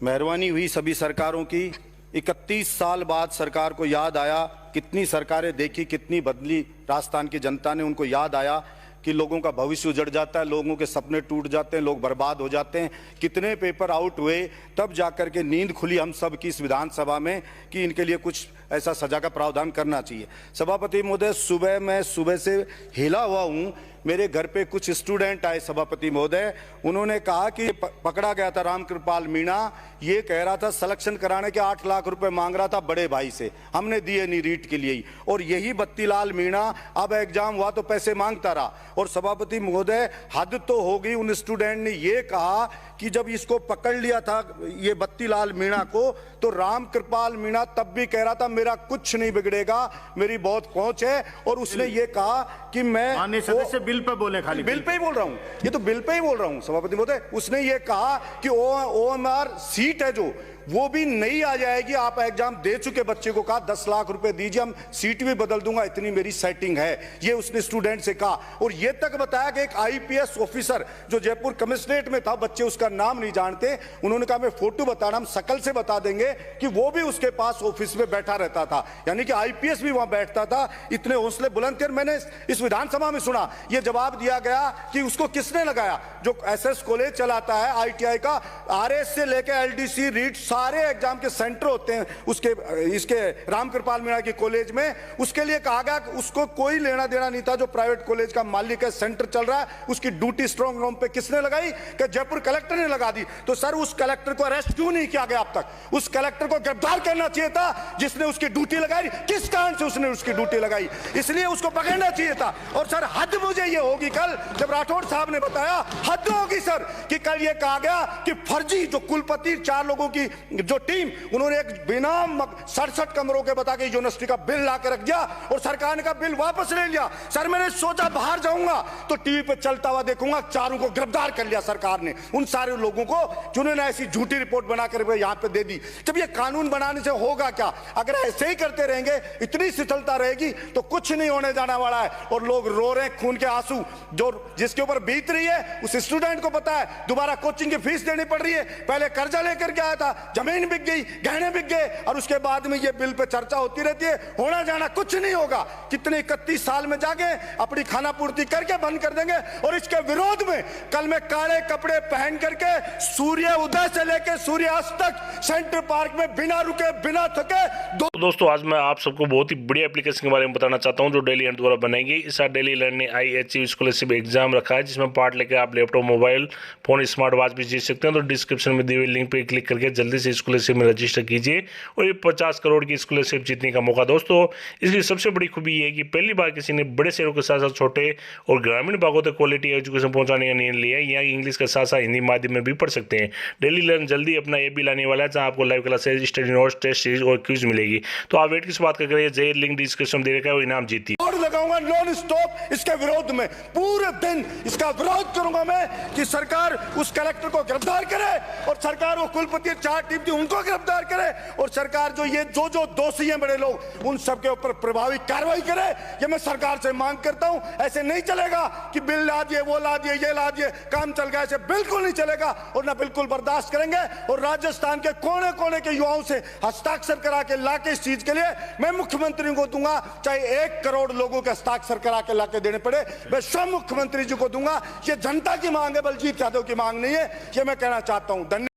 मेहरबानी हुई सभी सरकारों की। 31 साल बाद सरकार को याद आया, कितनी सरकारें देखी, कितनी बदली राजस्थान की जनता ने, उनको याद आया कि लोगों का भविष्य उजड़ जाता है, लोगों के सपने टूट जाते हैं, लोग बर्बाद हो जाते हैं। कितने पेपर आउट हुए, तब जाकर के नींद खुली हम सब की इस विधानसभा में कि इनके लिए कुछ ऐसा सजा का प्रावधान करना चाहिए। सभापति महोदय, मैं सुबह से हिला हुआ हूँ। मेरे घर पे कुछ स्टूडेंट आए सभापति महोदय, उन्होंने कहा कि पकड़ा गया था रामकृपाल मीणा, ये कह रहा था सिलेक्शन कराने के 8 लाख रुपए मांग रहा था बड़े भाई से, हमने दिए नहीं रीट के लिए ही, और यही बत्तीलाल मीणा अब एग्जाम हुआ तो पैसे मांगता रहा। और सभापति महोदय, हद तो हो गई। उन स्टूडेंट ने ये कहा कि जब इसको पकड़ लिया था ये बत्तीलाल मीणा को, तो रामकृपाल मीणा तब भी कह रहा था मेरा कुछ नहीं बिगड़ेगा, मेरी बहुत पहुंच है। और उसने ये कहा कि मैं बिल पे बोले, खाली बिल पे ही बोल रहा हूं, ये तो बिल पे ही बोल रहा हूं सभापति महोदय। उसने ये कहा कि OMR सीट है जो वो भी नहीं आ जाएगी, आप एग्जाम दे चुके बच्चे को कहा 10 लाख रुपए दीजिए, हम सीट भी बदल दूंगा, इतनी मेरी सेटिंग है, ये उसने स्टूडेंट से कहा। और ये तक बताया कि एक IPS ऑफिसर जो जयपुर कमिश्नरेट में था, बच्चे उसका नाम नहीं जानते, उन्होंने कहा मैं फोटो बताना, हम शकल से बता देंगे कि वो भी उसके पास ऑफिस में बैठा रहता था, यानी कि IPS भी वहां बैठता था। इतने हौसले बुलंद थे। मैंने इस विधानसभा में सुना, ये जवाब दिया गया कि उसको किसने लगाया, जो SS कॉलेज चलाता है ITI का, RS से लेकर LDC रीट सारे एग्जाम के सेंटर होते हैं उसके इसके रामकृपाल मीणा के कॉलेज में। उसके लिए कहा गया कि उसको कोई लेना देना नहीं था, जो प्राइवेट कॉलेज का मालिक है, सेंटर चल रहा है, उसकी ड्यूटी स्ट्रांग रूम पे किसने लगाई? कि जयपुर कलेक्टर ने लगा दी। तो सर, उस कलेक्टर को अरेस्ट क्यों नहीं किया गया अब तक? उस कलेक्टर को गिरफ्तार करना चाहिए था जिसने उसकी ड्यूटी लगाई। किस कारण से उसने उसकी ड्यूटी लगाई, इसलिए उसको पकड़ना चाहिए था। और सर, हद मुझे ये होगी, कल जब राठौड़ साहब ने बताया, हद होगी सर कि कल ये कहा गया कि फर्जी जो कुलपति 4 लोगों की जो टीम, उन्होंने एक बिना 67 कमरों के बता के यूनिवर्सिटी का बिल ला के रख दिया और सरकार ने का बिल वापस ले लिया। सर, मैंने सोचा बाहर जाऊंगा तो टीवी पे चलता हुआ देखूंगा, 4 को गिरफ्तार कर लिया सरकार ने, उन सारे लोगों को जिन्होंने ऐसी झूठी रिपोर्ट बनाकर यहां पे दे दी। जब ये कानून बनाने से होगा क्या? अगर ऐसे ही करते रहेंगे, इतनी शिथिलता रहेगी तो कुछ नहीं होने जाने वाला है। और लोग रो रहे हैं खून के आंसू, जो जिसके ऊपर बीत रही है उस स्टूडेंट को पता है। दोबारा कोचिंग की फीस देनी पड़ रही है, पहले कर्जा लेकर के आया था, जमीन बिक गई, गहने बिक गए, और उसके बाद में ये बिल पे चर्चा होती रहती है। होना जाना कुछ नहीं होगा। कितने 31 साल में जाके अपनी खाना पूर्ति करके बंद कर देंगे। और इसके विरोध में कल मैं काले कपड़े पहन करके सूर्य उदय से लेकर सूर्यास्त तक सेंट्रल पार्क में बिना रुके बिना थके दोस्तों, आज मैं आप सबको बहुत ही बढ़िया एप्लीकेशन के बारे में बताना चाहता हूं जो डेली लर्न द्वारा बनाई गई। इस डेली लर्न ने IHE स्कॉलरशिप एग्जाम रखा है, जिसमें पार्ट लेकर आप laptop, mobile phone, smart watch भी जीत सकते हैं। तो डिस्क्रिप्शन में दी हुई लिंक पे क्लिक करके जल्दी से स्कॉलरशिप में रजिस्टर कीजिए और ये 50 करोड़ की स्कॉलरशिप जीतने का मौका। दोस्तों, इसकी सबसे बड़ी खूबी ये है कि पहली बार किसी ने बड़े शहरों के साथ साथ छोटे और ग्रामीण भागों तक क्वालिटी एजुकेशन पहुंचाने का निर्णय लिया है। यहाँ इंग्लिश के साथ साथ हिंदी माध्यम में भी पढ़ सकते हैं। डेली लर्न जल्दी अपना ऐप भी लाने वाला है, जहाँ आपको live classes, study notes, test series और क्विज मिलेगी। तो आप वेट किस बात कर रहे हैं? लिंक डिस्क्रिप्शन में दे रखा है, वो इनाम जीती लगाऊंगा नॉन स्टॉप इसके विरोध में। पूरे दिन इसका विरोध करूंगा मैं कि सरकार उस कलेक्टर को गिरफ्तार करे और सरकार वो कुलपति 4 टीम थी उनको गिरफ्तार करे और सरकार जो जो दोषी हैं बड़े लोग उन सबके ऊपर प्रभावी कार्रवाई करे। ये मैं सरकार से मांग करता हूं। ऐसे नहीं चलेगा कि बिल ला दिए, वो ला दिए, ये ला दिए, काम चल गया, ऐसे बिल्कुल नहीं चलेगा और ना बिल्कुल बर्दाश्त करेंगे। और राजस्थान के कोने कोने के युवाओं से हस्ताक्षर करा के लाके इस चीज के लिए मैं मुख्यमंत्री को दूंगा, चाहे 1 करोड़ लोगों के हस्ताक्षर करा के लाके देने पड़े, मैं स्वयं मुख्यमंत्री जी को दूंगा। ये जनता की मांग है, बलजीत यादव की मांग नहीं है, ये मैं कहना चाहता हूं। धन्यवाद।